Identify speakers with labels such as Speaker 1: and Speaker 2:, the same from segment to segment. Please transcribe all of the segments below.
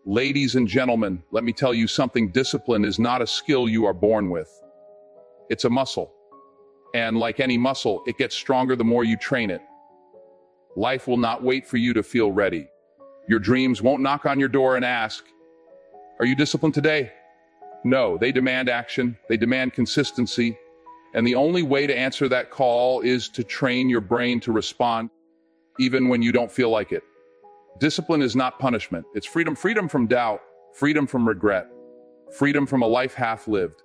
Speaker 1: Ladies and gentlemen, let me tell you something. Discipline is not a skill you are born with. It's a muscle. And like any muscle, it gets stronger the more you train it. Life will not wait for you to feel ready. Your dreams won't knock on your door and ask, "Are you disciplined today?" No, they demand action, they demand consistency, and the only way to answer that call is to train your brain to respond, even when you don't feel like it. Discipline is not punishment, it's freedom. Freedom from doubt, freedom from regret, freedom from a life half-lived.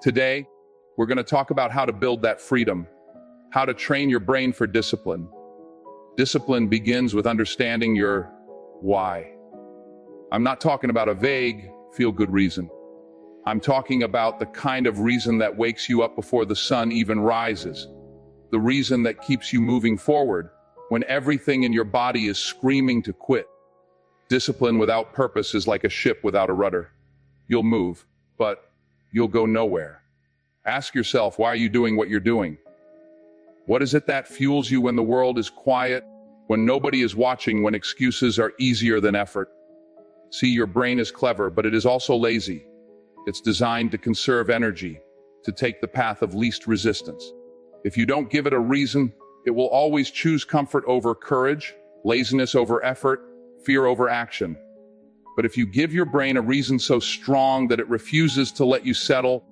Speaker 1: Today, we're going to talk about how to build that freedom, how to train your brain for discipline. Discipline begins with understanding your why. I'm not talking about a vague, feel-good reason. I'm talking about the kind of reason that wakes you up before the sun even rises. The reason that keeps you moving forward when everything in your body is screaming to quit. Discipline without purpose is like a ship without a rudder. You'll move, but you'll go nowhere. Ask yourself, why are you doing what you're doing? What is it that fuels you when the world is quiet, when nobody is watching, when excuses are easier than effort? See, your brain is clever, but it is also lazy. It's designed to conserve energy, to take the path of least resistance. If you don't give it a reason, it will always choose comfort over courage, laziness over effort, fear over action. But if you give your brain a reason so strong that it refuses to let you settle,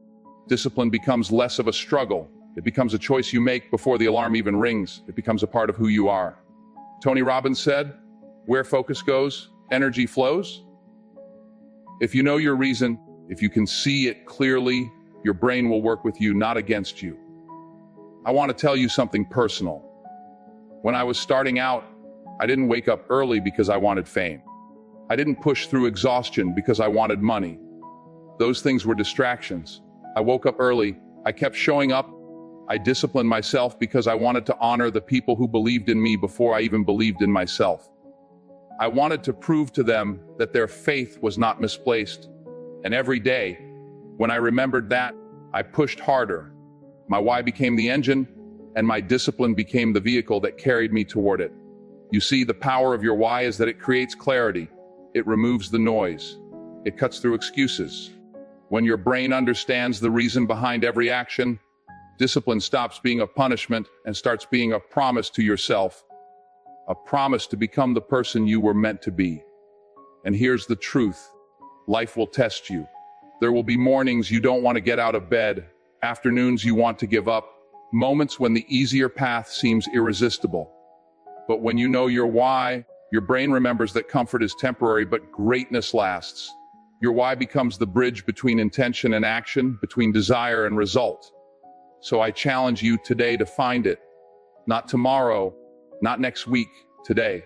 Speaker 1: discipline becomes less of a struggle. It becomes a choice you make before the alarm even rings. It becomes a part of who you are. Tony Robbins said, "Where focus goes, energy flows." If you know your reason, if you can see it clearly, your brain will work with you, not against you. I want to tell you something personal. When I was starting out, I didn't wake up early because I wanted fame. I didn't push through exhaustion because I wanted money. Those things were distractions. I woke up early. I kept showing up. I disciplined myself because I wanted to honor the people who believed in me before I even believed in myself. I wanted to prove to them that their faith was not misplaced. And every day, when I remembered that, I pushed harder. My why became the engine, and my discipline became the vehicle that carried me toward it. You see, the power of your why is that it creates clarity. It removes the noise. It cuts through excuses. When your brain understands the reason behind every action, discipline stops being a punishment and starts being a promise to yourself. A promise to become the person you were meant to be. And here's the truth. Life will test you. There will be mornings you don't want to get out of bed, afternoons you want to give up, moments when the easier path seems irresistible. But when you know your why, your brain remembers that comfort is temporary, but greatness lasts. Your why becomes the bridge between intention and action, between desire and result. So I challenge you today to find it. Not tomorrow, not next week, today.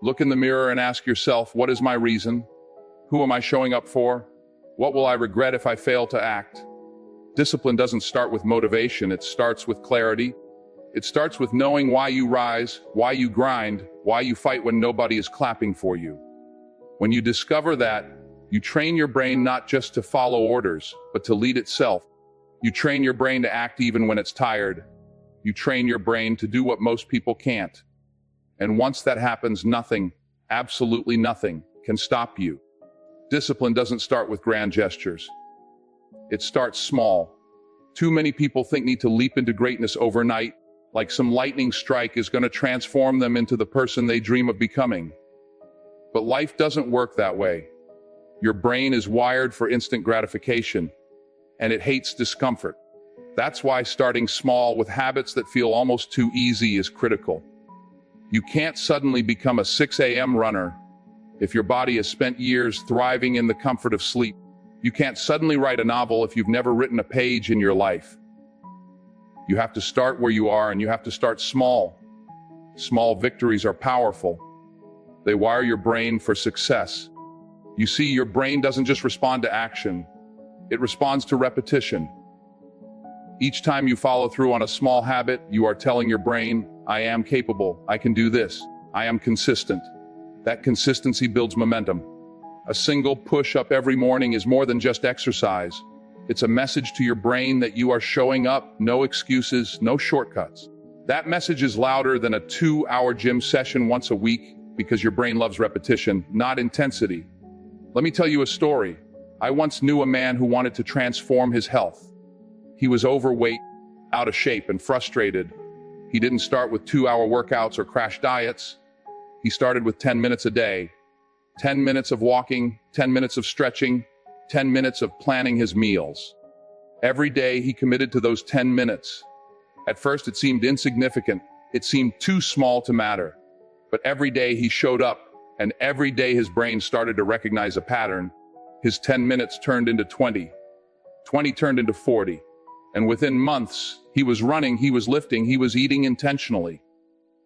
Speaker 1: Look in the mirror and ask yourself, what is my reason? Who am I showing up for? What will I regret if I fail to act? Discipline doesn't start with motivation, it starts with clarity. It starts with knowing why you rise, why you grind, why you fight when nobody is clapping for you. When you discover that, you train your brain not just to follow orders, but to lead itself. You train your brain to act even when it's tired. You train your brain to do what most people can't. And once that happens, nothing, absolutely nothing, can stop you. Discipline doesn't start with grand gestures. It starts small. Too many people need to leap into greatness overnight, like some lightning strike is going to transform them into the person they dream of becoming. But life doesn't work that way. Your brain is wired for instant gratification, and it hates discomfort. That's why starting small with habits that feel almost too easy is critical. You can't suddenly become a 6 a.m. runner if your body has spent years thriving in the comfort of sleep. You can't suddenly write a novel if you've never written a page in your life. You have to start where you are, and you have to start small. Small victories are powerful. They wire your brain for success. You see, your brain doesn't just respond to action. It responds to repetition. Each time you follow through on a small habit, you are telling your brain, I am capable, I can do this, I am consistent. That consistency builds momentum. A single push-up every morning is more than just exercise. It's a message to your brain that you are showing up, no excuses, no shortcuts. That message is louder than a 2-hour gym session once a week because your brain loves repetition, not intensity. Let me tell you a story. I once knew a man who wanted to transform his health. He was overweight, out of shape, and frustrated. He didn't start with 2-hour workouts or crash diets. He started with 10 minutes a day. 10 minutes of walking, 10 minutes of stretching, 10 minutes of planning his meals. Every day he committed to those 10 minutes. At first it seemed insignificant. It seemed too small to matter. But every day he showed up, and every day his brain started to recognize a pattern. His 10 minutes turned into 20. 20 turned into 40. And within months, he was running, he was lifting, he was eating intentionally.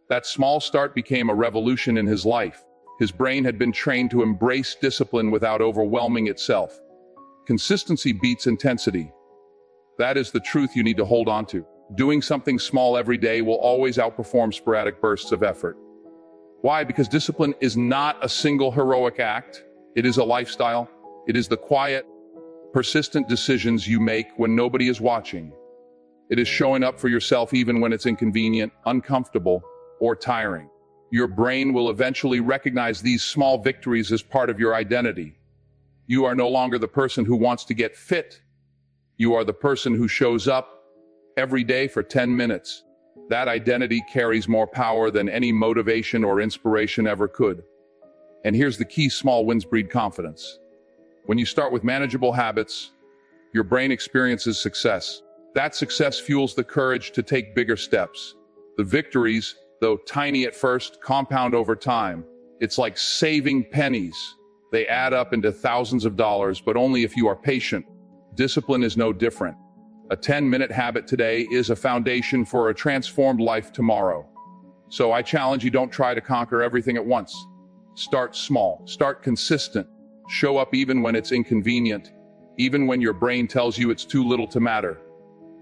Speaker 1: That small start became a revolution in his life. His brain had been trained to embrace discipline without overwhelming itself. Consistency beats intensity. That is the truth you need to hold on to. Doing something small every day will always outperform sporadic bursts of effort. Why? Because discipline is not a single heroic act. It is a lifestyle. It is the quiet, persistent decisions you make when nobody is watching. It is showing up for yourself even when it's inconvenient, uncomfortable, or tiring. Your brain will eventually recognize these small victories as part of your identity. You are no longer the person who wants to get fit. You are the person who shows up every day for 10 minutes. That identity carries more power than any motivation or inspiration ever could. And here's the key: small wins breed confidence. When you start with manageable habits, your brain experiences success. That success fuels the courage to take bigger steps. The victories, though tiny at first, compound over time. It's like saving pennies. They add up into thousands of dollars, but only if you are patient. Discipline is no different. A 10-minute habit today is a foundation for a transformed life tomorrow. So I challenge you, don't try to conquer everything at once. Start small, start consistent. Show up even when it's inconvenient, even when your brain tells you it's too little to matter.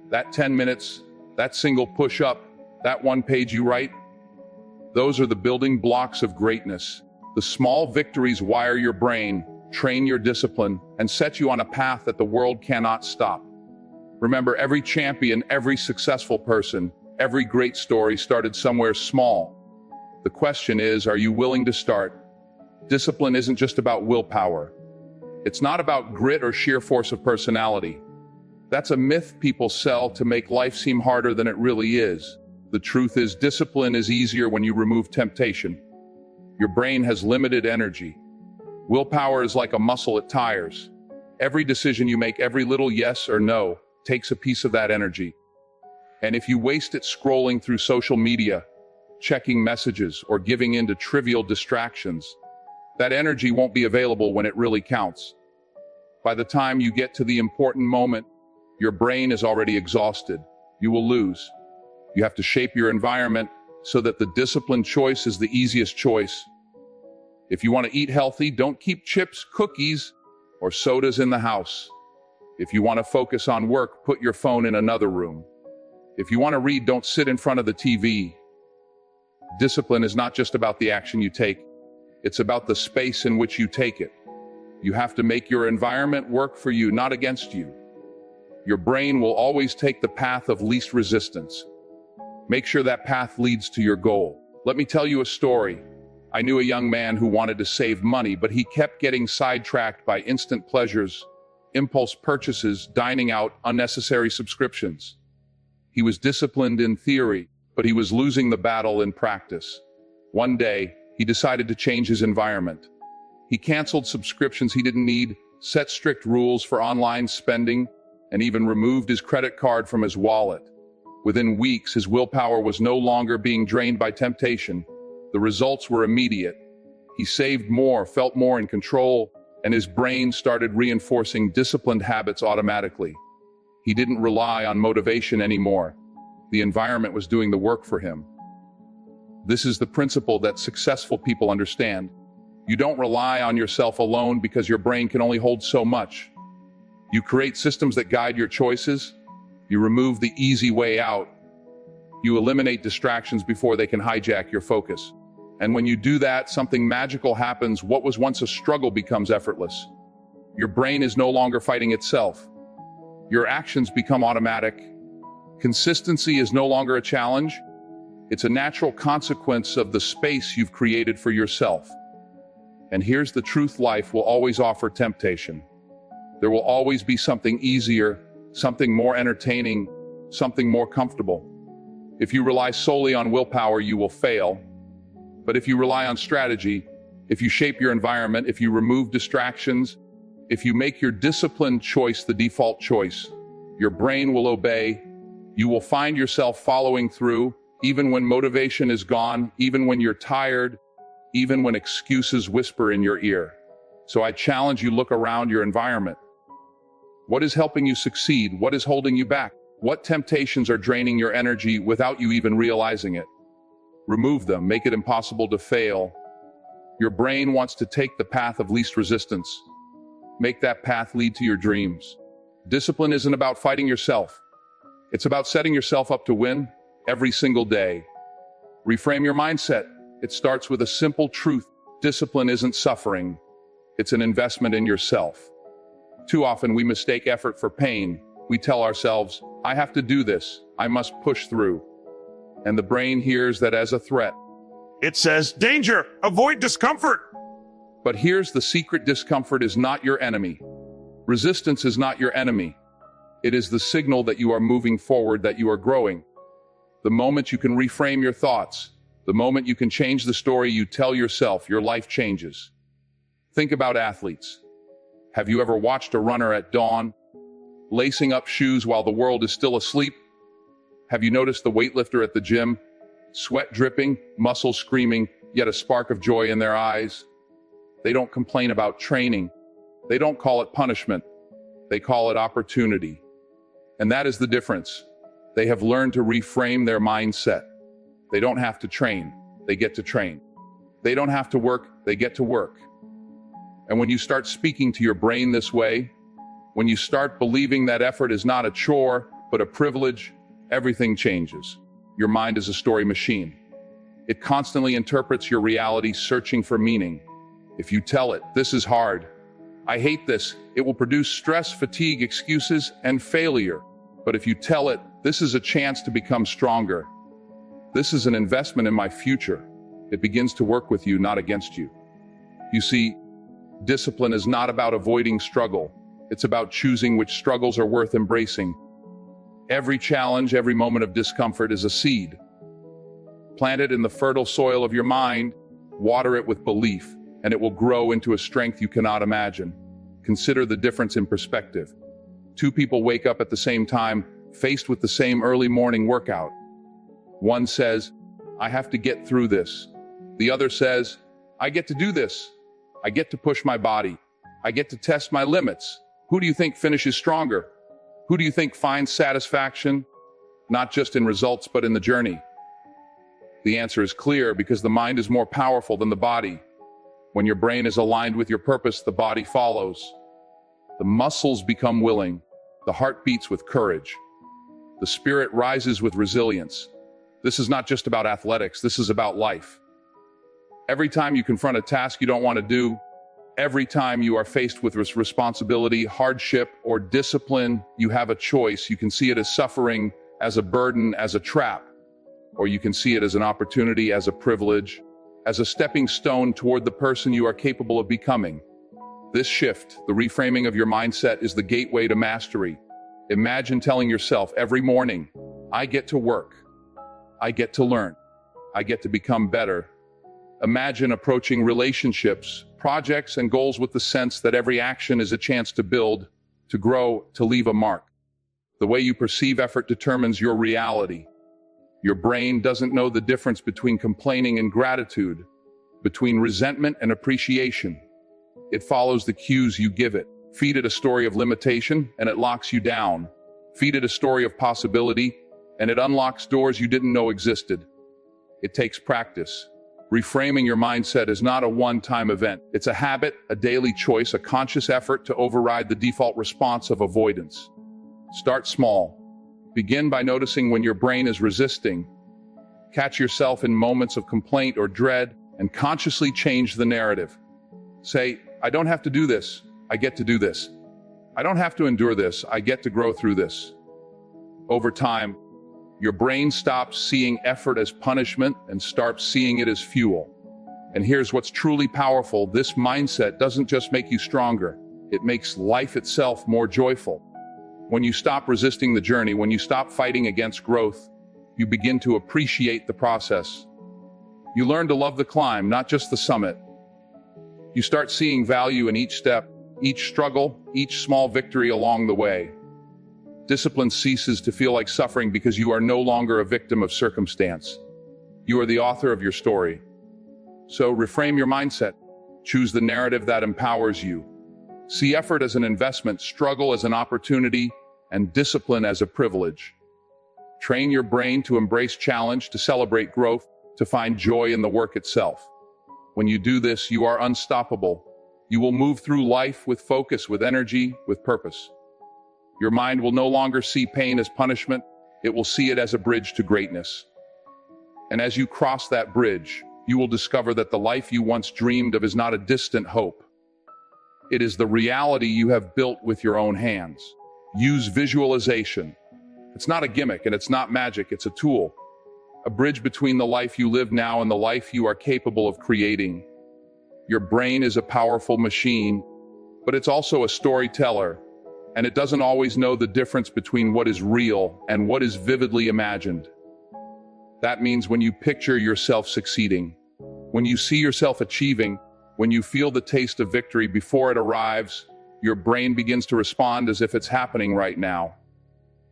Speaker 1: That 10 minutes, that single push-up, that one page you write, those are the building blocks of greatness. The small victories wire your brain, train your discipline, and set you on a path that the world cannot stop. Remember, every champion, every successful person, every great story started somewhere small. The question is, are you willing to start? Discipline isn't just about willpower. It's not about grit or sheer force of personality. That's a myth people sell to make life seem harder than it really is. The truth is, discipline is easier when you remove temptation. Your brain has limited energy. Willpower is like a muscle, it tires. Every decision you make, every little yes or no, takes a piece of that energy. And if you waste it scrolling through social media, checking messages, or giving in to trivial distractions, that energy won't be available when it really counts. By the time you get to the important moment, your brain is already exhausted. You will lose. You have to shape your environment so that the disciplined choice is the easiest choice. If you want to eat healthy, don't keep chips, cookies, or sodas in the house. If you want to focus on work, put your phone in another room. If you want to read, don't sit in front of the TV. Discipline is not just about the action you take. It's about the space in which you take it. You have to make your environment work for you, not against you. Your brain will always take the path of least resistance. Make sure that path leads to your goal. Let me tell you a story. I knew a young man who wanted to save money, but he kept getting sidetracked by instant pleasures, impulse purchases, dining out, unnecessary subscriptions. He was disciplined in theory, but he was losing the battle in practice. One day, he decided to change his environment. He canceled subscriptions he didn't need, set strict rules for online spending, and even removed his credit card from his wallet. Within weeks, his willpower was no longer being drained by temptation. The results were immediate. He saved more, felt more in control, and his brain started reinforcing disciplined habits automatically. He didn't rely on motivation anymore. The environment was doing the work for him. This is the principle that successful people understand. You don't rely on yourself alone because your brain can only hold so much. You create systems that guide your choices. You remove the easy way out. You eliminate distractions before they can hijack your focus. And when you do that, something magical happens. What was once a struggle becomes effortless. Your brain is no longer fighting itself. Your actions become automatic. Consistency is no longer a challenge. It's a natural consequence of the space you've created for yourself. And here's the truth: life will always offer temptation. There will always be something easier, something more entertaining, something more comfortable. If you rely solely on willpower, you will fail. But if you rely on strategy, if you shape your environment, if you remove distractions, if you make your disciplined choice the default choice, your brain will obey. You will find yourself following through, even when motivation is gone, even when you're tired, even when excuses whisper in your ear. So I challenge you, look around your environment. What is helping you succeed? What is holding you back? What temptations are draining your energy without you even realizing it? Remove them, make it impossible to fail. Your brain wants to take the path of least resistance. Make that path lead to your dreams. Discipline isn't about fighting yourself. It's about setting yourself up to win every single day. Reframe your mindset. It starts with a simple truth. Discipline isn't suffering. It's an investment in yourself. Too often we mistake effort for pain. We tell ourselves, I have to do this. I must push through. And the brain hears that as a threat.
Speaker 2: It says, danger, avoid discomfort.
Speaker 1: But here's the secret: discomfort is not your enemy. Resistance is not your enemy. It is the signal that you are moving forward, that you are growing. The moment you can reframe your thoughts, the moment you can change the story you tell yourself, your life changes. Think about athletes. Have you ever watched a runner at dawn, lacing up shoes while the world is still asleep? Have you noticed the weightlifter at the gym, sweat dripping, muscles screaming, yet a spark of joy in their eyes? They don't complain about training. They don't call it punishment. They call it opportunity. And that is the difference. They have learned to reframe their mindset. They don't have to train. They get to train. They don't have to work. They get to work. And when you start speaking to your brain this way, when you start believing that effort is not a chore, but a privilege, everything changes. Your mind is a story machine. It constantly interprets your reality, searching for meaning. If you tell it, this is hard, I hate this, it will produce stress, fatigue, excuses, and failure. But if you tell it, this is a chance to become stronger, this is an investment in my future, it begins to work with you, not against you. You see, discipline is not about avoiding struggle. It's about choosing which struggles are worth embracing. Every challenge, every moment of discomfort is a seed. Plant it in the fertile soil of your mind, water it with belief, and it will grow into a strength you cannot imagine. Consider the difference in perspective. Two people wake up at the same time, faced with the same early morning workout. One says, I have to get through this. The other says, I get to do this. I get to push my body. I get to test my limits. Who do you think finishes stronger? Who do you think finds satisfaction? Not just in results, but in the journey. The answer is clear, because the mind is more powerful than the body. When your brain is aligned with your purpose, the body follows. The muscles become willing. The heart beats with courage. The spirit rises with resilience. This is not just about athletics. This is about life. Every time you confront a task you don't want to do, every time you are faced with responsibility, hardship, or discipline, you have a choice. You can see it as suffering, as a burden, as a trap, or you can see it as an opportunity, as a privilege, as a stepping stone toward the person you are capable of becoming. This shift, the reframing of your mindset, is the gateway to mastery. Imagine telling yourself every morning, I get to work. I get to learn. I get to become better. Imagine approaching relationships, projects, and goals with the sense that every action is a chance to build, to grow, to leave a mark. The way you perceive effort determines your reality. Your brain doesn't know the difference between complaining and gratitude, between resentment and appreciation. It follows the cues you give it. Feed it a story of limitation, and it locks you down. Feed it a story of possibility, and it unlocks doors you didn't know existed. It takes practice. Reframing your mindset is not a one-time event. It's a habit, a daily choice, a conscious effort to override the default response of avoidance. Start small. Begin by noticing when your brain is resisting. Catch yourself in moments of complaint or dread, and consciously change the narrative. Say, I don't have to do this. I get to do this. I don't have to endure this. I get to grow through this. Over time, your brain stops seeing effort as punishment and starts seeing it as fuel. And here's what's truly powerful. This mindset doesn't just make you stronger. It makes life itself more joyful. When you stop resisting the journey, when you stop fighting against growth, you begin to appreciate the process. You learn to love the climb, not just the summit. You start seeing value in each step, each struggle, each small victory along the way. Discipline ceases to feel like suffering because you are no longer a victim of circumstance. You are the author of your story. So reframe your mindset. Choose the narrative that empowers you. See effort as an investment, struggle as an opportunity, and discipline as a privilege. Train your brain to embrace challenge, to celebrate growth, to find joy in the work itself. When you do this, you are unstoppable. You will move through life with focus, with energy, with purpose. Your mind will no longer see pain as punishment. It will see it as a bridge to greatness. And as you cross that bridge, you will discover that the life you once dreamed of is not a distant hope. It is the reality you have built with your own hands. Use visualization. It's not a gimmick and it's not magic, it's a tool. A bridge between the life you live now and the life you are capable of creating. Your brain is a powerful machine, but it's also a storyteller, and it doesn't always know the difference between what is real and what is vividly imagined. That means when you picture yourself succeeding, when you see yourself achieving, when you feel the taste of victory before it arrives, your brain begins to respond as if it's happening right now.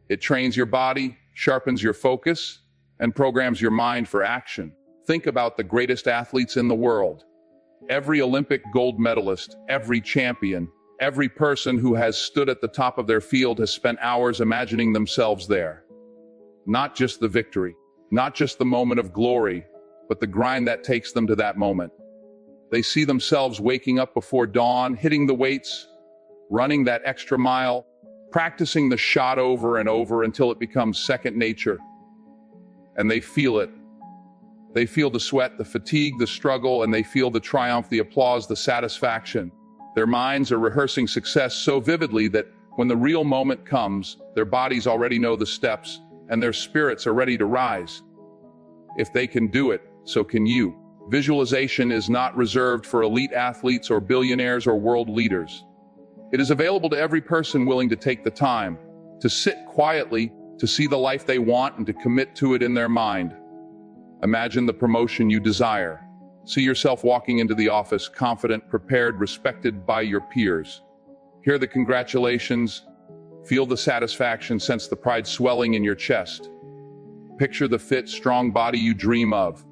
Speaker 1: It trains your body, sharpens your focus, and programs your mind for action. Think about the greatest athletes in the world. Every Olympic gold medalist, every champion, every person who has stood at the top of their field has spent hours imagining themselves there. Not just the victory, not just the moment of glory, but the grind that takes them to that moment. They see themselves waking up before dawn, hitting the weights, running that extra mile, practicing the shot over and over until it becomes second nature. And they feel it. They feel the sweat, the fatigue, the struggle, and they feel the triumph, the applause, the satisfaction. Their minds are rehearsing success so vividly that when the real moment comes, their bodies already know the steps, and their spirits are ready to rise. If they can do it, so can you. Visualization is not reserved for elite athletes or billionaires or world leaders. It is available to every person willing to take the time, to sit quietly, to see the life they want and to commit to it in their mind. Imagine the promotion you desire. See yourself walking into the office, confident, prepared, respected by your peers. Hear the congratulations. Feel the satisfaction, sense the pride swelling in your chest. Picture the fit, strong body you dream of.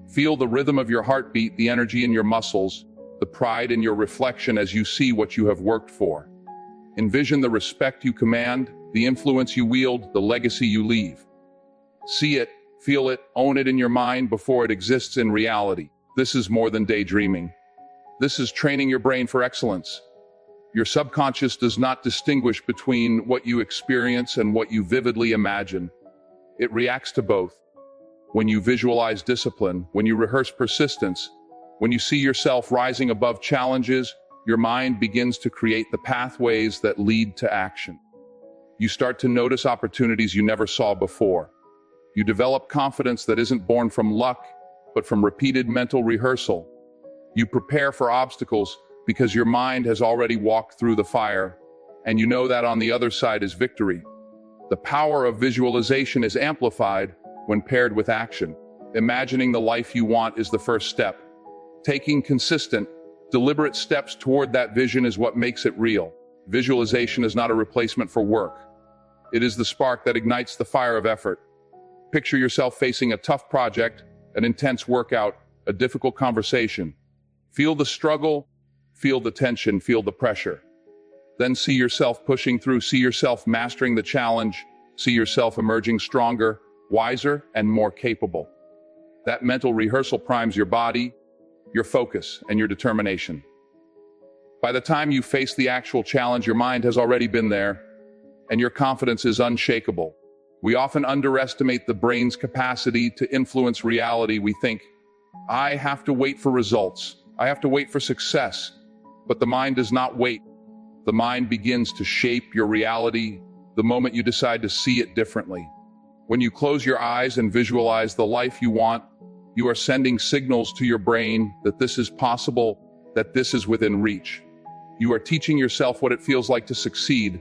Speaker 1: Feel the rhythm of your heartbeat, the energy in your muscles, the pride in your reflection as you see what you have worked for. Envision the respect you command, the influence you wield, the legacy you leave. See it, feel it, own it in your mind before it exists in reality. This is more than daydreaming. This is training your brain for excellence. Your subconscious does not distinguish between what you experience and what you vividly imagine. It reacts to both. When you visualize discipline, when you rehearse persistence, when you see yourself rising above challenges, your mind begins to create the pathways that lead to action. You start to notice opportunities you never saw before. You develop confidence that isn't born from luck, but from repeated mental rehearsal. You prepare for obstacles because your mind has already walked through the fire, and you know that on the other side is victory. The power of visualization is amplified when paired with action. Imagining the life you want is the first step. Taking consistent, deliberate steps toward that vision is what makes it real. Visualization is not a replacement for work. It is the spark that ignites the fire of effort. Picture yourself facing a tough project, an intense workout, a difficult conversation. Feel the struggle, feel the tension, feel the pressure. Then see yourself pushing through, see yourself mastering the challenge, see yourself emerging stronger, wiser, and more capable. That mental rehearsal primes your body, your focus, and your determination. By the time you face the actual challenge, your mind has already been there, and your confidence is unshakable. We often underestimate the brain's capacity to influence reality. We think, I have to wait for results. I have to wait for success. But the mind does not wait. The mind begins to shape your reality the moment you decide to see it differently. When you close your eyes and visualize the life you want, You are sending signals to your brain that this is possible, that this is within reach. You are teaching yourself what it feels like to succeed,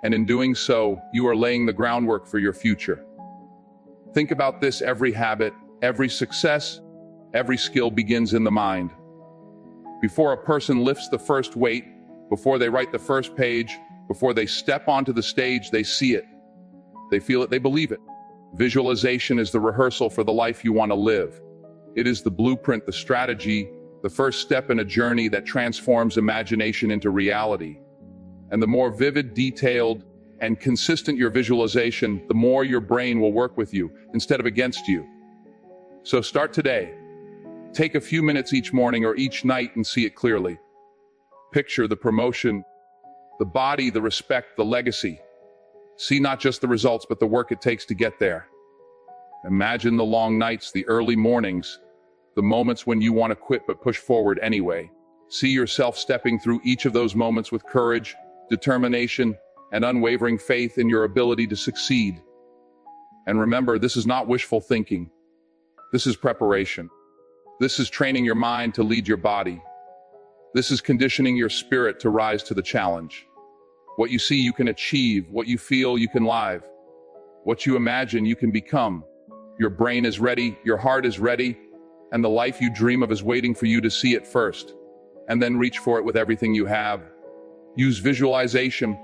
Speaker 1: and in doing so, you are laying the groundwork for your future. Think about this: every habit, every success, every skill begins in the mind. Before a person lifts the first weight, before they write the first page, before they step onto the stage, they see it. They feel it, they believe it. Visualization is the rehearsal for the life you want to live. It is the blueprint, the strategy, the first step in a journey that transforms imagination into reality. And the more vivid, detailed, and consistent your visualization, the more your brain will work with you instead of against you. So start today. Take a few minutes each morning or each night and see it clearly. Picture the promotion, the body, the respect, the legacy. See not just the results, but the work it takes to get there. Imagine the long nights, the early mornings, the moments when you want to quit but push forward anyway. See yourself stepping through each of those moments with courage, determination, and unwavering faith in your ability to succeed. And remember, this is not wishful thinking. This is preparation. This is training your mind to lead your body. This is conditioning your spirit to rise to the challenge. What you see, you can achieve. What you feel, you can live. What you imagine, you can become. Your brain is ready, your heart is ready, and the life you dream of is waiting for you to see it first, and then reach for it with everything you have. Use visualization,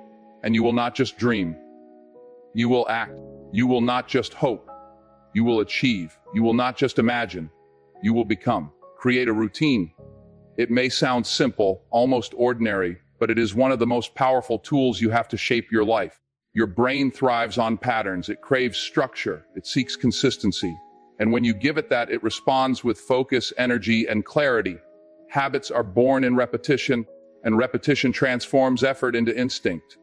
Speaker 1: and you will not just dream. You will act. You will not just hope. You will achieve. You will not just imagine. You will become. Create a routine. It may sound simple, almost ordinary, but it is one of the most powerful tools you have to shape your life. Your brain thrives on patterns. It craves structure. It seeks consistency. And when you give it that, it responds with focus, energy, and clarity. Habits are born in repetition, and repetition transforms effort into instinct.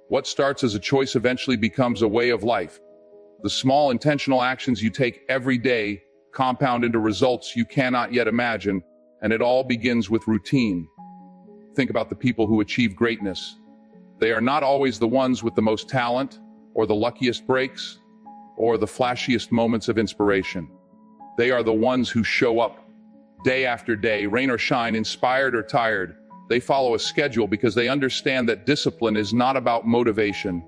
Speaker 1: What starts as a choice eventually becomes a way of life. The small intentional actions you take every day compound into results you cannot yet imagine, and it all begins with routine. Think about the people who achieve greatness. They are not always the ones with the most talent, or the luckiest breaks, or the flashiest moments of inspiration. They are the ones who show up day after day, rain or shine, inspired or tired. They follow a schedule because they understand that discipline is not about motivation.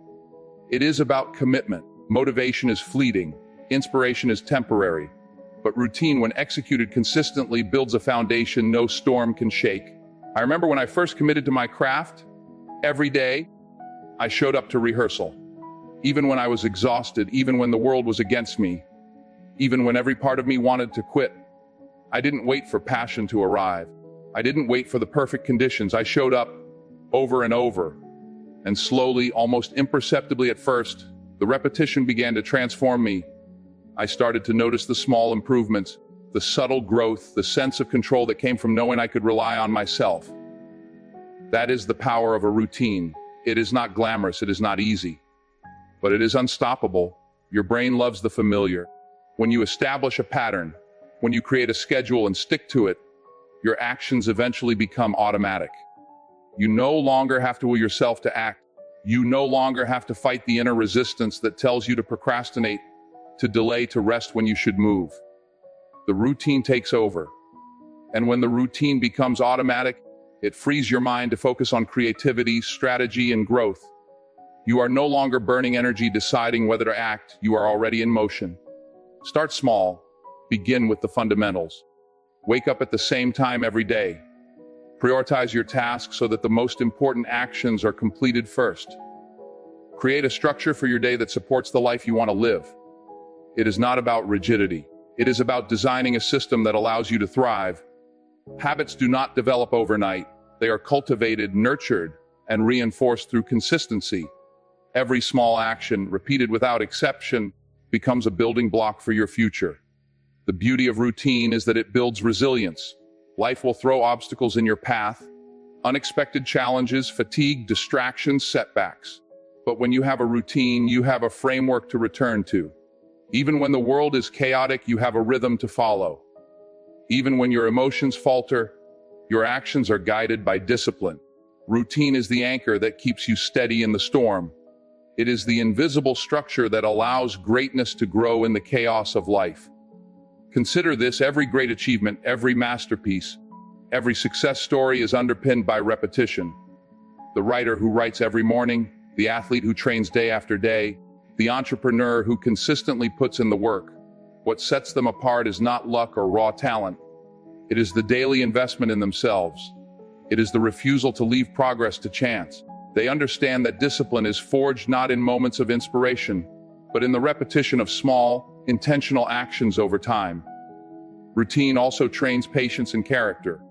Speaker 1: It is about commitment. Motivation is fleeting. Inspiration is temporary. But routine, when executed consistently, builds a foundation no storm can shake. I remember when I first committed to my craft, every day, I showed up to rehearsal. Even when I was exhausted, even when the world was against me, even when every part of me wanted to quit. I didn't wait for passion to arrive. I didn't wait for the perfect conditions. I showed up over and over. And slowly, almost imperceptibly at first, the repetition began to transform me. I started to notice the small improvements, the subtle growth, the sense of control that came from knowing I could rely on myself. That is the power of a routine. It is not glamorous, it is not easy, but it is unstoppable. Your brain loves the familiar. When you establish a pattern, when you create a schedule and stick to it, your actions eventually become automatic. You no longer have to will yourself to act. You no longer have to fight the inner resistance that tells you to procrastinate, to delay, to rest when you should move. The routine takes over. And when the routine becomes automatic, it frees your mind to focus on creativity, strategy, and growth. You are no longer burning energy deciding whether to act. You are already in motion. Start small. Begin with the fundamentals. Wake up at the same time every day. Prioritize your tasks so that the most important actions are completed first. Create a structure for your day that supports the life you want to live. It is not about rigidity. It is about designing a system that allows you to thrive. Habits do not develop overnight. They are cultivated, nurtured, and reinforced through consistency. Every small action, repeated without exception, becomes a building block for your future. The beauty of routine is that it builds resilience. Life will throw obstacles in your path, unexpected challenges, fatigue, distractions, setbacks. But when you have a routine, you have a framework to return to. Even when the world is chaotic, you have a rhythm to follow. Even when your emotions falter, your actions are guided by discipline. Routine is the anchor that keeps you steady in the storm. It is the invisible structure that allows greatness to grow in the chaos of life. Consider this: every great achievement, every masterpiece, every success story is underpinned by repetition. The writer who writes every morning, the athlete who trains day after day, the entrepreneur who consistently puts in the work. What sets them apart is not luck or raw talent. It is the daily investment in themselves. It is the refusal to leave progress to chance. They understand that discipline is forged not in moments of inspiration, but in the repetition of small, intentional actions over time. Routine also trains patience and character.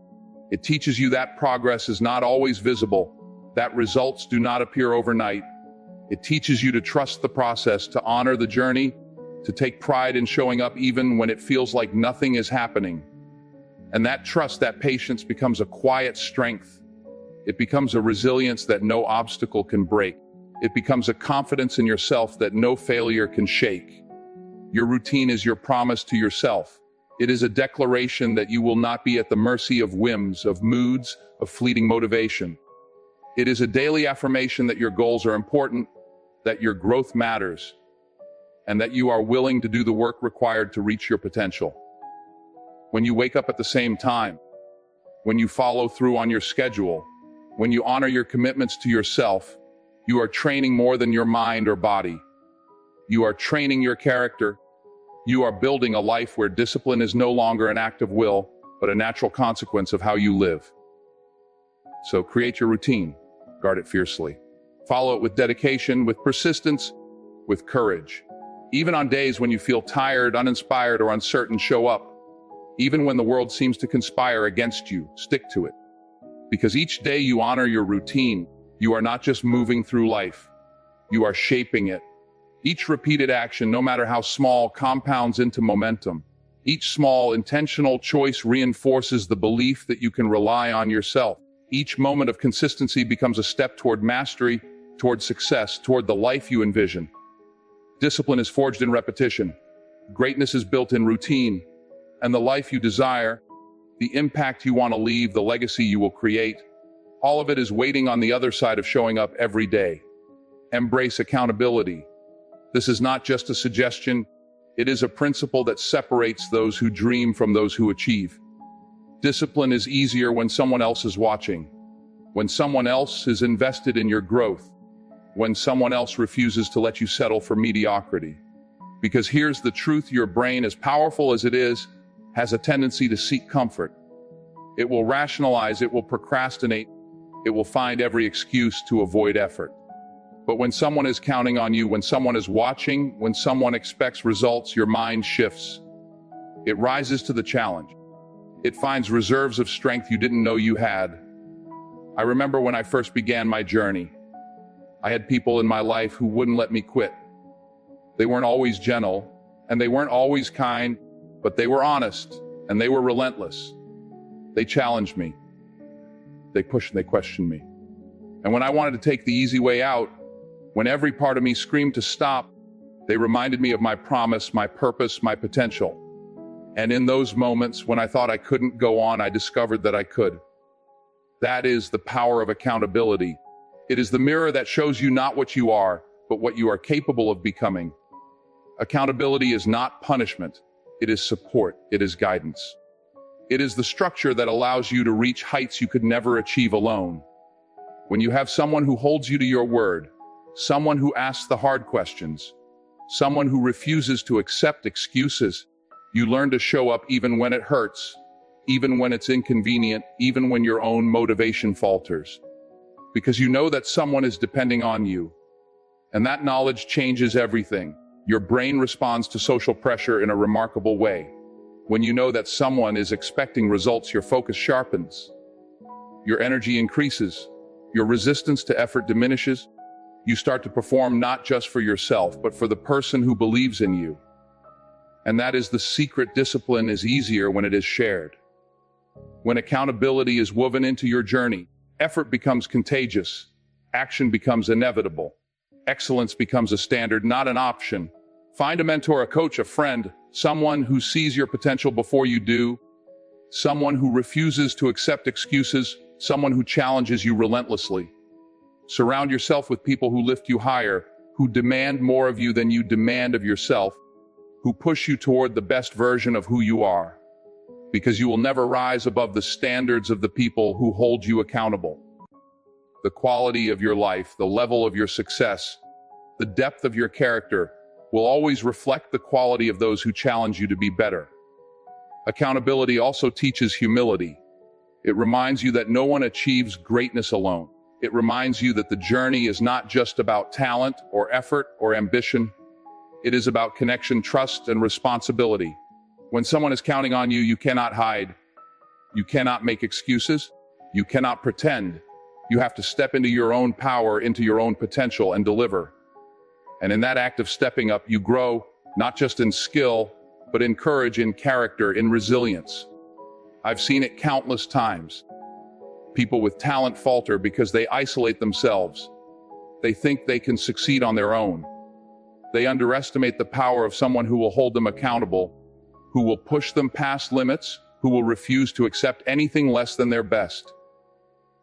Speaker 1: It teaches you that progress is not always visible, that results do not appear overnight. It teaches you to trust the process, to honor the journey, to take pride in showing up even when it feels like nothing is happening. And that trust, that patience becomes a quiet strength. It becomes a resilience that no obstacle can break. It becomes a confidence in yourself that no failure can shake. Your routine is your promise to yourself. It is a declaration that you will not be at the mercy of whims, of moods, of fleeting motivation. It is a daily affirmation that your goals are important, that your growth matters, and that you are willing to do the work required to reach your potential. When you wake up at the same time, when you follow through on your schedule, when you honor your commitments to yourself, you are training more than your mind or body. You are training your character. You are building a life where discipline is no longer an act of will, but a natural consequence of how you live. So create your routine, guard it fiercely. Follow it with dedication, with persistence, with courage. Even on days when you feel tired, uninspired, or uncertain, show up. Even when the world seems to conspire against you, stick to it. Because each day you honor your routine, you are not just moving through life, you are shaping it. Each repeated action, no matter how small, compounds into momentum. Each small, intentional choice reinforces the belief that you can rely on yourself. Each moment of consistency becomes a step toward mastery, toward success, toward the life you envision. Discipline is forged in repetition. Greatness is built in routine. And the life you desire, the impact you want to leave, the legacy you will create, all of it is waiting on the other side of showing up every day. Embrace accountability. This is not just a suggestion, it is a principle that separates those who dream from those who achieve. Discipline is easier when someone else is watching, when someone else is invested in your growth, when someone else refuses to let you settle for mediocrity. Because here's the truth: your brain, as powerful as it is, has a tendency to seek comfort. It will rationalize, it will procrastinate, it will find every excuse to avoid effort. But when someone is counting on you, when someone is watching, when someone expects results, your mind shifts. It rises to the challenge. It finds reserves of strength you didn't know you had. I remember when I first began my journey, I had people in my life who wouldn't let me quit. They weren't always gentle, and they weren't always kind, but they were honest, and they were relentless. They challenged me. They pushed and they questioned me. And when I wanted to take the easy way out, when every part of me screamed to stop, they reminded me of my promise, my purpose, my potential. And in those moments when I thought I couldn't go on, I discovered that I could. That is the power of accountability. It is the mirror that shows you not what you are, but what you are capable of becoming. Accountability is not punishment. It is support. It is guidance. It is the structure that allows you to reach heights you could never achieve alone. When you have someone who holds you to your word, someone who asks the hard questions, someone who refuses to accept excuses, you learn to show up even when it hurts, even when it's inconvenient, even when your own motivation falters. Because you know that someone is depending on you. And that knowledge changes everything. Your brain responds to social pressure in a remarkable way. When you know that someone is expecting results, your focus sharpens. Your energy increases. Your resistance to effort diminishes. You start to perform not just for yourself, but for the person who believes in you. And that is the secret. Discipline is easier when it is shared. When accountability is woven into your journey, effort becomes contagious. Action becomes inevitable. Excellence becomes a standard, not an option. Find a mentor, a coach, a friend, someone who sees your potential before you do, someone who refuses to accept excuses, someone who challenges you relentlessly. Surround yourself with people who lift you higher, who demand more of you than you demand of yourself, who push you toward the best version of who you are, because you will never rise above the standards of the people who hold you accountable. The quality of your life, the level of your success, the depth of your character will always reflect the quality of those who challenge you to be better. Accountability also teaches humility. It reminds you that no one achieves greatness alone. It reminds you that the journey is not just about talent or effort or ambition. It is about connection, trust, and responsibility. When someone is counting on you, you cannot hide. You cannot make excuses. You cannot pretend. You have to step into your own power, into your own potential, and deliver. And in that act of stepping up, you grow, not just in skill, but in courage, in character, in resilience. I've seen it countless times. People with talent falter because they isolate themselves. They think they can succeed on their own. They underestimate the power of someone who will hold them accountable, who will push them past limits, who will refuse to accept anything less than their best.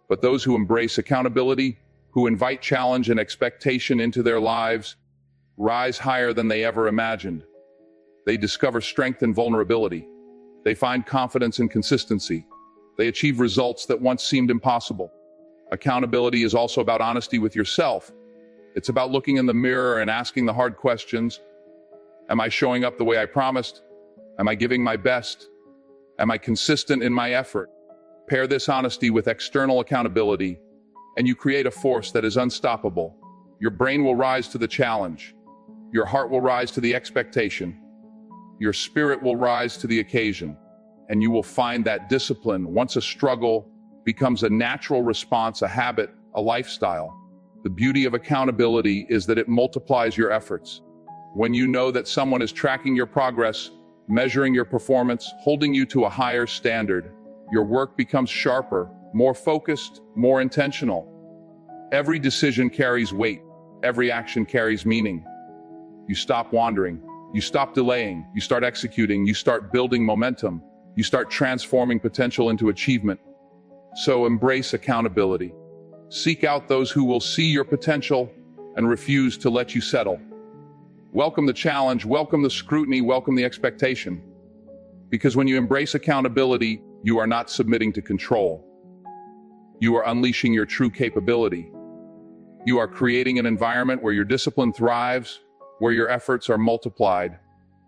Speaker 1: But those who embrace accountability, who invite challenge and expectation into their lives, rise higher than they ever imagined. They discover strength in vulnerability. They find confidence in consistency. They achieve results that once seemed impossible. Accountability is also about honesty with yourself. It's about looking in the mirror and asking the hard questions. Am I showing up the way I promised? Am I giving my best? Am I consistent in my effort? Pair this honesty with external accountability, and you create a force that is unstoppable. Your brain will rise to the challenge. Your heart will rise to the expectation. Your spirit will rise to the occasion. And you will find that discipline, once a struggle, becomes a natural response, a habit, a lifestyle. The beauty of accountability is that it multiplies your efforts. When you know that someone is tracking your progress, measuring your performance, holding you to a higher standard, your work becomes sharper, more focused, more intentional. Every decision carries weight. Every action carries meaning. You stop wandering. You stop delaying. You start executing. You start building momentum. You start transforming potential into achievement. So embrace accountability. Seek out those who will see your potential and refuse to let you settle. Welcome the challenge, welcome the scrutiny, welcome the expectation. Because when you embrace accountability, you are not submitting to control. You are unleashing your true capability. You are creating an environment where your discipline thrives, where your efforts are multiplied,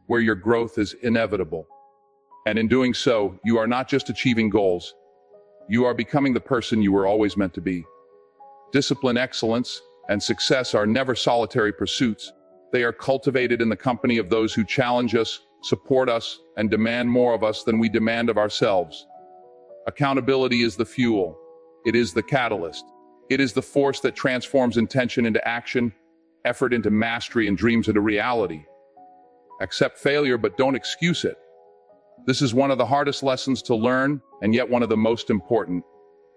Speaker 1: where your growth is inevitable. And in doing so, you are not just achieving goals. You are becoming the person you were always meant to be. Discipline, excellence, and success are never solitary pursuits. They are cultivated in the company of those who challenge us, support us, and demand more of us than we demand of ourselves. Accountability is the fuel. It is the catalyst. It is the force that transforms intention into action, effort into mastery, and dreams into reality. Accept failure, but don't excuse it. This is one of the hardest lessons to learn, and yet one of the most important.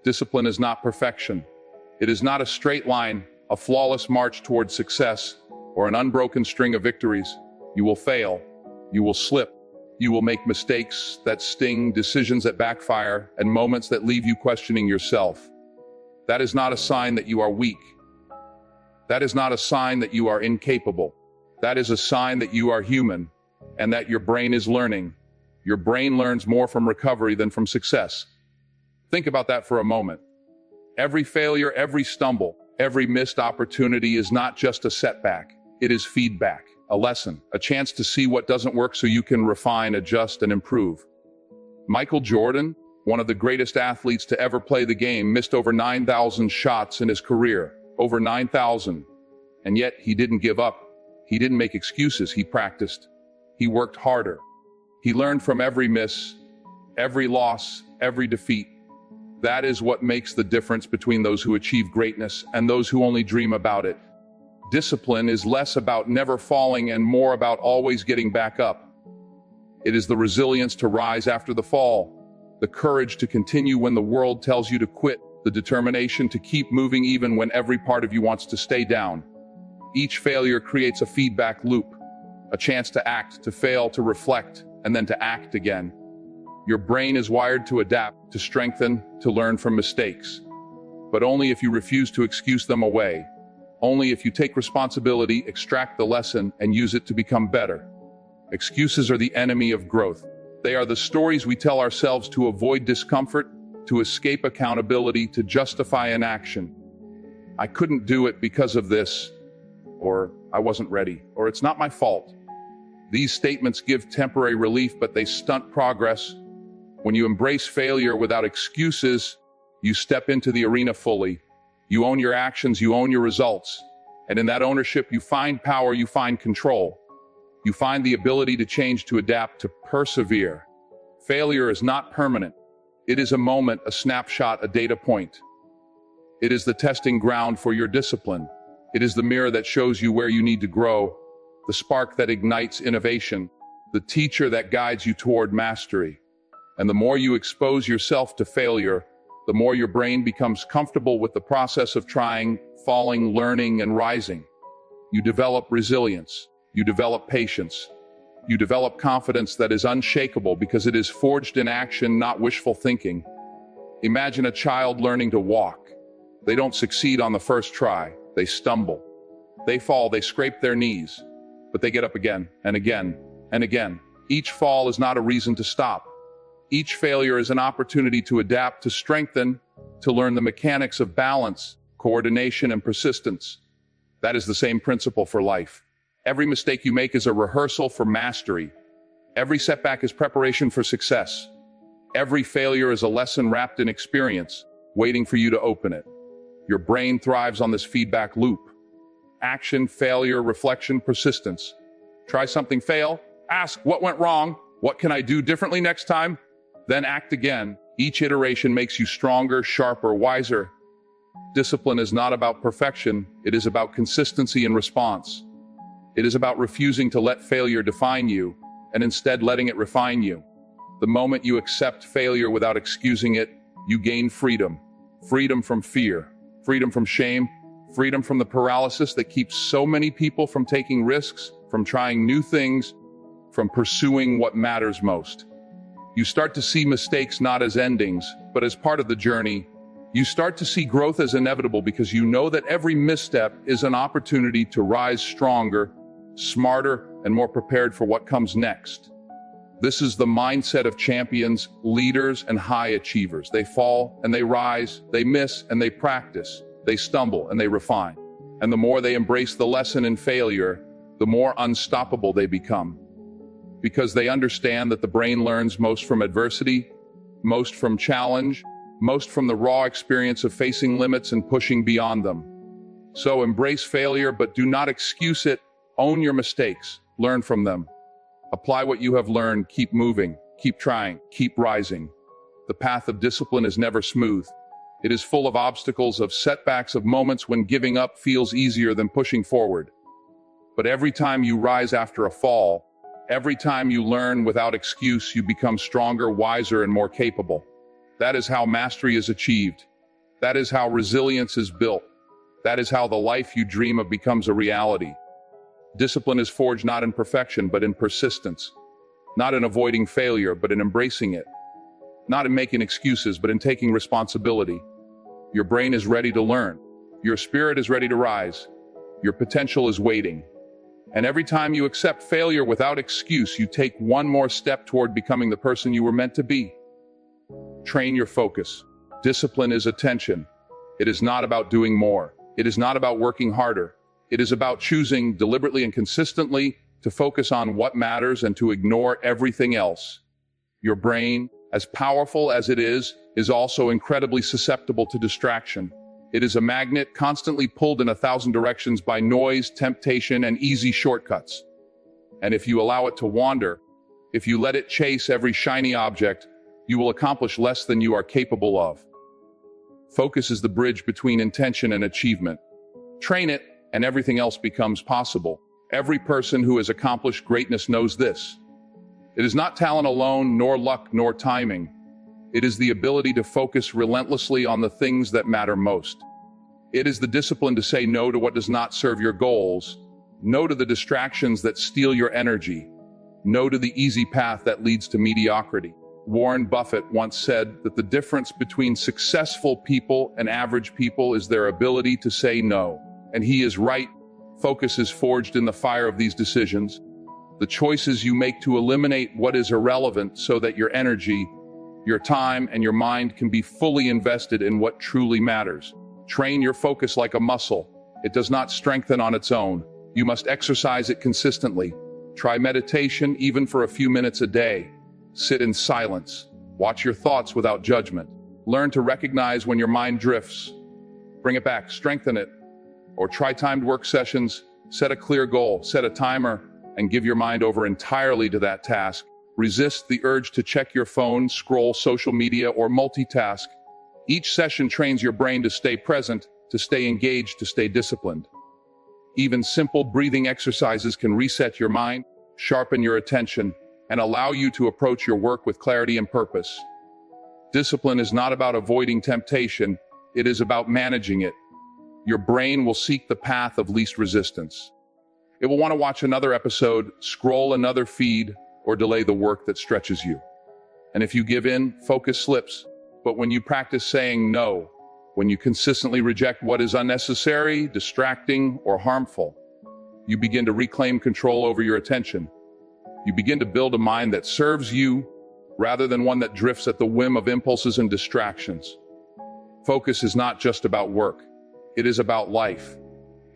Speaker 1: Discipline is not perfection. It is not a straight line, a flawless march towards success, or an unbroken string of victories. You will fail. You will slip. You will make mistakes that sting, decisions that backfire, and moments that leave you questioning yourself. That is not a sign that you are weak. That is not a sign that you are incapable. That is a sign that you are human, and that your brain is learning. Your brain learns more from recovery than from success. Think about that for a moment. Every failure, every stumble, every missed opportunity is not just a setback. It is feedback, a lesson, a chance to see what doesn't work so you can refine, adjust, and improve. Michael Jordan, one of the greatest athletes to ever play the game, missed over 9,000 shots in his career. Over 9,000. And yet he didn't give up. He didn't make excuses. He practiced. He worked harder. He learned from every miss, every loss, every defeat. That is what makes the difference between those who achieve greatness and those who only dream about it. Discipline is less about never falling and more about always getting back up. It is the resilience to rise after the fall, the courage to continue when the world tells you to quit, the determination to keep moving even when every part of you wants to stay down. Each failure creates a feedback loop, a chance to act, to fail, to reflect, and then to act again. Your brain is wired to adapt, to strengthen, to learn from mistakes. But only if you refuse to excuse them away. Only if you take responsibility, extract the lesson, and use it to become better. Excuses are the enemy of growth. They are the stories we tell ourselves to avoid discomfort, to escape accountability, to justify inaction. I couldn't do it because of this, or I wasn't ready, or it's not my fault. These statements give temporary relief, but they stunt progress. When you embrace failure without excuses, you step into the arena fully. You own your actions, you own your results. And in that ownership, you find power, you find control. You find the ability to change, to adapt, to persevere. Failure is not permanent. It is a moment, a snapshot, a data point. It is the testing ground for your discipline. It is the mirror that shows you where you need to grow, the spark that ignites innovation, the teacher that guides you toward mastery. And the more you expose yourself to failure, the more your brain becomes comfortable with the process of trying, falling, learning, and rising. You develop resilience. You develop patience. You develop confidence that is unshakable because it is forged in action, not wishful thinking. Imagine a child learning to walk. They don't succeed on the first try. They stumble. They fall, they scrape their knees, but they get up again and again and again. Each fall is not a reason to stop. Each failure is an opportunity to adapt, to strengthen, to learn the mechanics of balance, coordination, and persistence. That is the same principle for life. Every mistake you make is a rehearsal for mastery. Every setback is preparation for success. Every failure is a lesson wrapped in experience, waiting for you to open it. Your brain thrives on this feedback loop. Action, failure, reflection, persistence. Try something, fail, ask what went wrong, what can I do differently next time? Then act again. Each iteration makes you stronger, sharper, wiser. Discipline is not about perfection. It is about consistency and response. It is about refusing to let failure define you, and instead letting it refine you. The moment you accept failure without excusing it, you gain freedom. Freedom from fear, freedom from shame, freedom from the paralysis that keeps so many people from taking risks, from trying new things, from pursuing what matters most. You start to see mistakes not as endings, but as part of the journey. You start to see growth as inevitable because you know that every misstep is an opportunity to rise stronger, smarter, and more prepared for what comes next. This is the mindset of champions, leaders, and high achievers. They fall and they rise, they miss and they practice, they stumble and they refine. And the more they embrace the lesson in failure, the more unstoppable they become. Because they understand that the brain learns most from adversity, most from challenge, most from the raw experience of facing limits and pushing beyond them. So embrace failure, but do not excuse it. Own your mistakes, learn from them. Apply what you have learned, keep moving, keep trying, keep rising. The path of discipline is never smooth. It is full of obstacles, of setbacks, of moments when giving up feels easier than pushing forward. But every time you rise after a fall, every time you learn without excuse, you become stronger, wiser, and more capable. That is how mastery is achieved. That is how resilience is built. That is how the life you dream of becomes a reality. Discipline is forged not in perfection, but in persistence. Not in avoiding failure, but in embracing it. Not in making excuses, but in taking responsibility. Your brain is ready to learn. Your spirit is ready to rise. Your potential is waiting. And every time you accept failure without excuse, you take one more step toward becoming the person you were meant to be. Train your focus. Discipline is attention. It is not about doing more. It is not about working harder. It is about choosing deliberately and consistently to focus on what matters and to ignore everything else. Your brain, as powerful as it is also incredibly susceptible to distraction. It is a magnet constantly pulled in 1,000 directions by noise, temptation, and easy shortcuts. And if you allow it to wander, if you let it chase every shiny object, you will accomplish less than you are capable of. Focus is the bridge between intention and achievement. Train it, and everything else becomes possible. Every person who has accomplished greatness knows this. It is not talent alone, nor luck, nor timing. It is the ability to focus relentlessly on the things that matter most. It is the discipline to say no to what does not serve your goals, no to the distractions that steal your energy, no to the easy path that leads to mediocrity. Warren Buffett once said that the difference between successful people and average people is their ability to say no. And he is right. Focus is forged in the fire of these decisions. the choices you make to eliminate what is irrelevant so that your energy, your time, and your mind can be fully invested in what truly matters. Train your focus like a muscle. It does not strengthen on its own. You must exercise it consistently. Try meditation even for a few minutes a day. Sit in silence. Watch your thoughts without judgment. Learn to recognize when your mind drifts. Bring it back, strengthen it. Or try timed work sessions. Set a clear goal, set a timer, and give your mind over entirely to that task. Resist the urge to check your phone, scroll social media, or multitask. Each session trains your brain to stay present, to stay engaged, to stay disciplined. Even simple breathing exercises can reset your mind, sharpen your attention, and allow you to approach your work with clarity and purpose. Discipline is not about avoiding temptation, it is about managing it. Your brain will seek the path of least resistance. It will want to watch another episode, scroll another feed, or delay the work that stretches you. And if you give in, focus slips. But when you practice saying no, when you consistently reject what is unnecessary, distracting, or harmful, you begin to reclaim control over your attention. You begin to build a mind that serves you rather than one that drifts at the whim of impulses and distractions. Focus is not just about work. It is about life.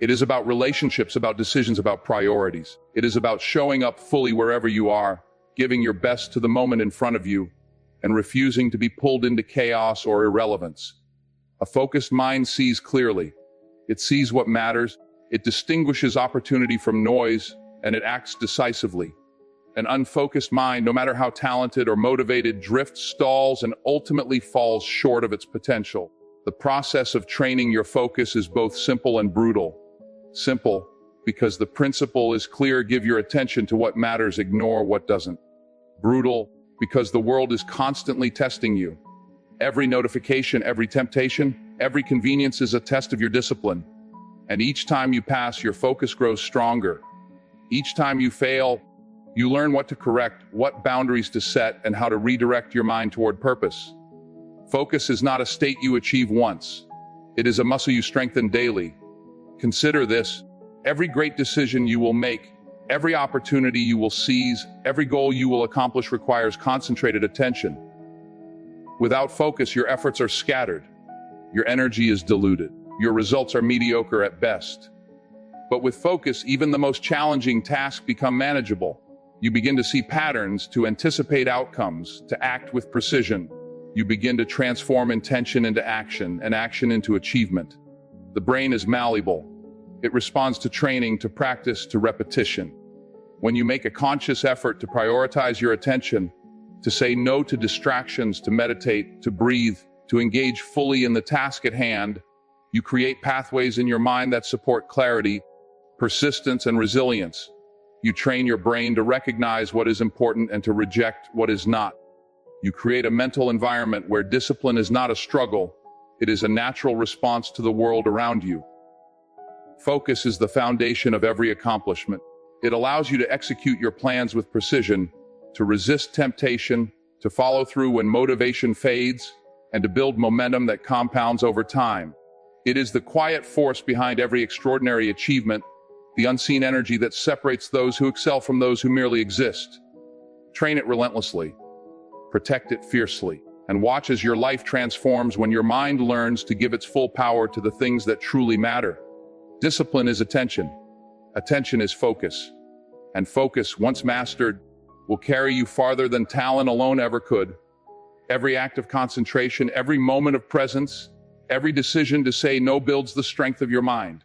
Speaker 1: It is about relationships, about decisions, about priorities. It is about showing up fully wherever you are, giving your best to the moment in front of you, and refusing to be pulled into chaos or irrelevance. A focused mind sees clearly. It sees what matters. It distinguishes opportunity from noise, and it acts decisively. An unfocused mind, no matter how talented or motivated, drifts, stalls, and ultimately falls short of its potential. The process of training your focus is both simple and brutal. Simple, because the principle is clear: give your attention to what matters, ignore what doesn't. Brutal, because the world is constantly testing you. Every notification, every temptation, every convenience is a test of your discipline. And each time you pass, your focus grows stronger. Each time you fail, you learn what to correct, what boundaries to set, and how to redirect your mind toward purpose. Focus is not a state you achieve once. It is a muscle you strengthen daily. Consider this: every great decision you will make, every opportunity you will seize, every goal you will accomplish requires concentrated attention. Without focus, your efforts are scattered. Your energy is diluted. Your results are mediocre at best. But with focus, even the most challenging tasks become manageable. You begin to see patterns, to anticipate outcomes, to act with precision. You begin to transform intention into action, and action into achievement. The brain is malleable. It responds to training, to practice, to repetition. When you make a conscious effort to prioritize your attention, to say no to distractions, to meditate, to breathe, to engage fully in the task at hand, you create pathways in your mind that support clarity, persistence, and resilience. You train your brain to recognize what is important and to reject what is not. You create a mental environment where discipline is not a struggle, it is a natural response to the world around you. Focus is the foundation of every accomplishment. It allows you to execute your plans with precision, to resist temptation, to follow through when motivation fades, and to build momentum that compounds over time. It is the quiet force behind every extraordinary achievement, the unseen energy that separates those who excel from those who merely exist. Train it relentlessly, protect it fiercely, and watch as your life transforms when your mind learns to give its full power to the things that truly matter. Discipline is attention. Attention is focus. And focus, once mastered, will carry you farther than talent alone ever could. Every act of concentration, every moment of presence, every decision to say no builds the strength of your mind.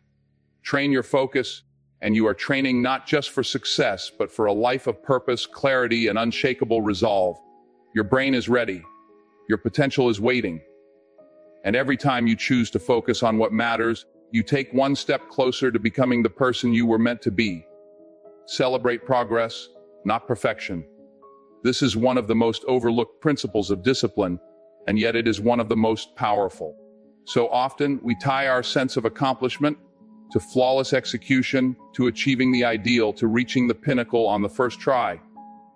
Speaker 1: Train your focus, and you are training not just for success, but for a life of purpose, clarity, and unshakable resolve. Your brain is ready. Your potential is waiting. And every time you choose to focus on what matters, you take one step closer to becoming the person you were meant to be. Celebrate progress, not perfection. This is one of the most overlooked principles of discipline, and yet it is one of the most powerful. So often, we tie our sense of accomplishment to flawless execution, to achieving the ideal, to reaching the pinnacle on the first try.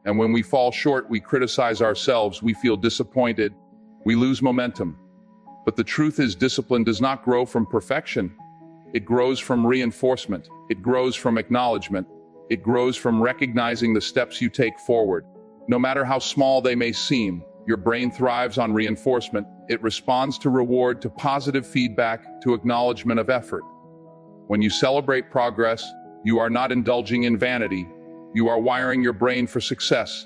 Speaker 1: And when we fall short, we criticize ourselves, we feel disappointed, we lose momentum. But the truth is, discipline does not grow from perfection. It grows from reinforcement. It grows from acknowledgement. It grows from recognizing the steps you take forward. No matter how small they may seem, your brain thrives on reinforcement. It responds to reward, to positive feedback, to acknowledgement of effort. When you celebrate progress, you are not indulging in vanity. You are wiring your brain for success.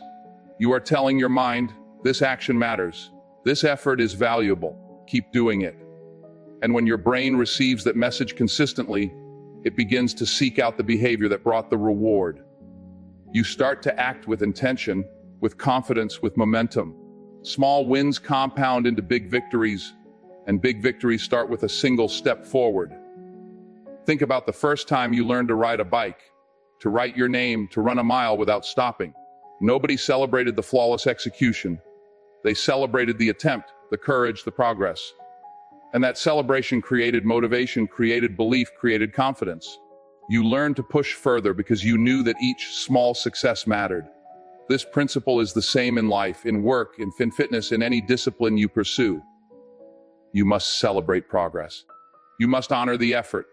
Speaker 1: You are telling your mind, this action matters. This effort is valuable. Keep doing it. And when your brain receives that message consistently, it begins to seek out the behavior that brought the reward. You start to act with intention, with confidence, with momentum. Small wins compound into big victories, and big victories start with a single step forward. Think about the first time you learned to ride a bike, to write your name, to run a mile without stopping. Nobody celebrated the flawless execution. They celebrated the attempt, the courage, the progress. And that celebration created motivation, created belief, created confidence. You learned to push further because you knew that each small success mattered. This principle is the same in life, in work, in fitness, in any discipline you pursue. You must celebrate progress. You must honor the effort.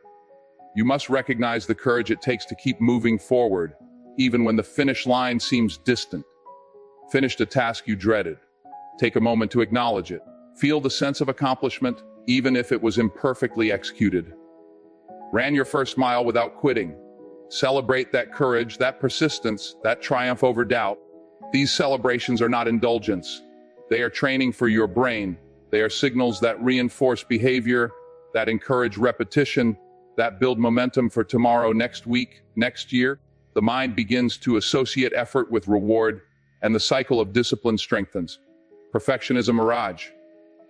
Speaker 1: You must recognize the courage it takes to keep moving forward, even when the finish line seems distant. Finished a task you dreaded. Take a moment to acknowledge it. Feel the sense of accomplishment, even if it was imperfectly executed. Ran your first mile without quitting. Celebrate that courage, that persistence, that triumph over doubt. These celebrations are not indulgence. They are training for your brain. They are signals that reinforce behavior, that encourage repetition, that build momentum for tomorrow, next week, next year. The mind begins to associate effort with reward, and the cycle of discipline strengthens. Perfection is a mirage.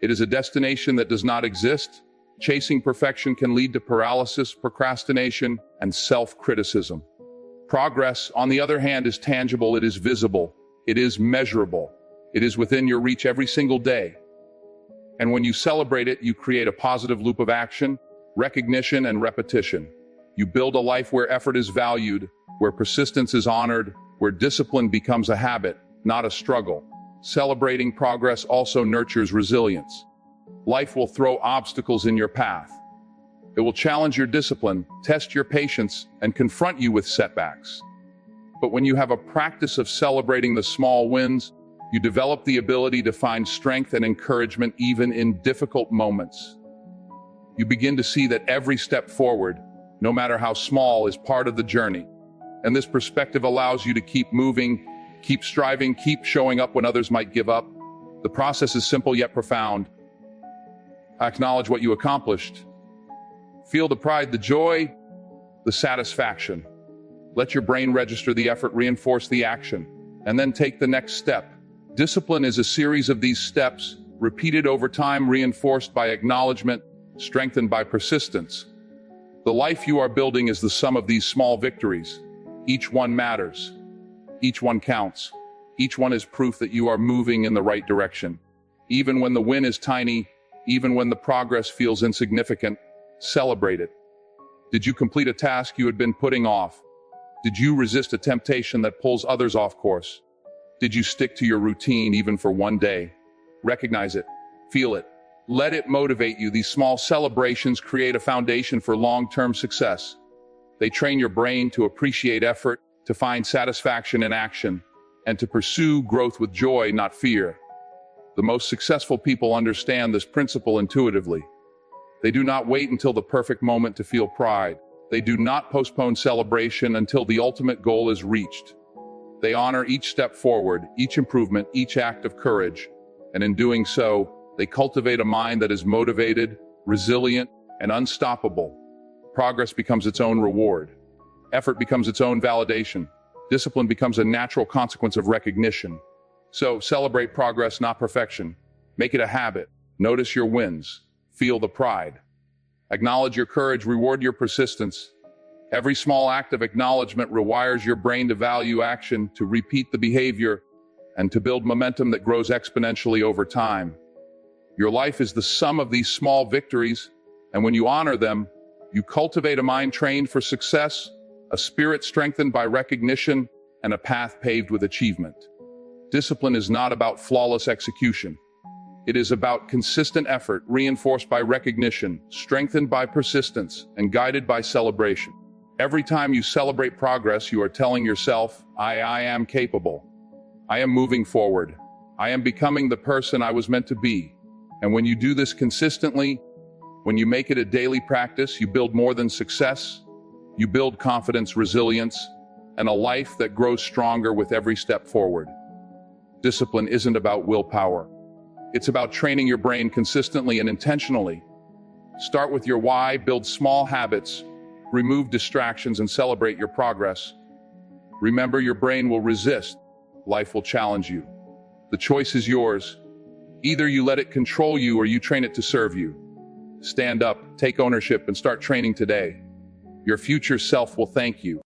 Speaker 1: It is a destination that does not exist. Chasing perfection can lead to paralysis, procrastination, and self-criticism. Progress, on the other hand, is tangible, it is visible, it is measurable. It is within your reach every single day. And when you celebrate it, you create a positive loop of action, recognition, and repetition. You build a life where effort is valued, where persistence is honored, where discipline becomes a habit, not a struggle. Celebrating progress also nurtures resilience. Life will throw obstacles in your path. It will challenge your discipline, test your patience, and confront you with setbacks. But when you have a practice of celebrating the small wins, you develop the ability to find strength and encouragement even in difficult moments. You begin to see that every step forward, no matter how small, is part of the journey. And this perspective allows you to keep moving, keep striving, keep showing up when others might give up. The process is simple yet profound. Acknowledge what you accomplished. Feel the pride, the joy, the satisfaction. Let your brain register the effort, reinforce the action, and then take the next step. Discipline is a series of these steps, repeated over time, reinforced by acknowledgement, strengthened by persistence. The life you are building is the sum of these small victories. Each one matters. Each one counts. Each one is proof that you are moving in the right direction. Even when the win is tiny, even when the progress feels insignificant, celebrate it. Did you complete a task you had been putting off? Did you resist a temptation that pulls others off course? Did you stick to your routine even for one day? Recognize it. Feel it. Let it motivate you. These small celebrations create a foundation for long-term success. They train your brain to appreciate effort, to find satisfaction in action, and to pursue growth with joy, not fear. The most successful people understand this principle intuitively. They do not wait until the perfect moment to feel pride. They do not postpone celebration until the ultimate goal is reached. They honor each step forward, each improvement, each act of courage, and in doing so, they cultivate a mind that is motivated, resilient, and unstoppable. Progress becomes its own reward. Effort becomes its own validation. Discipline becomes a natural consequence of recognition. So celebrate progress, not perfection. Make it a habit. Notice your wins. Feel the pride. Acknowledge your courage. Reward your persistence. Every small act of acknowledgement rewires your brain to value action, to repeat the behavior, and to build momentum that grows exponentially over time. Your life is the sum of these small victories, and when you honor them, you cultivate a mind trained for success, a spirit strengthened by recognition, and a path paved with achievement. Discipline is not about flawless execution. It is about consistent effort, reinforced by recognition, strengthened by persistence, and guided by celebration. Every time you celebrate progress, you are telling yourself, I am capable. I am moving forward. I am becoming the person I was meant to be. And when you do this consistently, when you make it a daily practice, you build more than success. You build confidence, resilience, and a life that grows stronger with every step forward. Discipline isn't about willpower. It's about training your brain consistently and intentionally. Start with your why, build small habits, remove distractions, and celebrate your progress. Remember, your brain will resist. Life will challenge you. The choice is yours. Either you let it control you or you train it to serve you. Stand up, take ownership, and start training today. Your future self will thank you.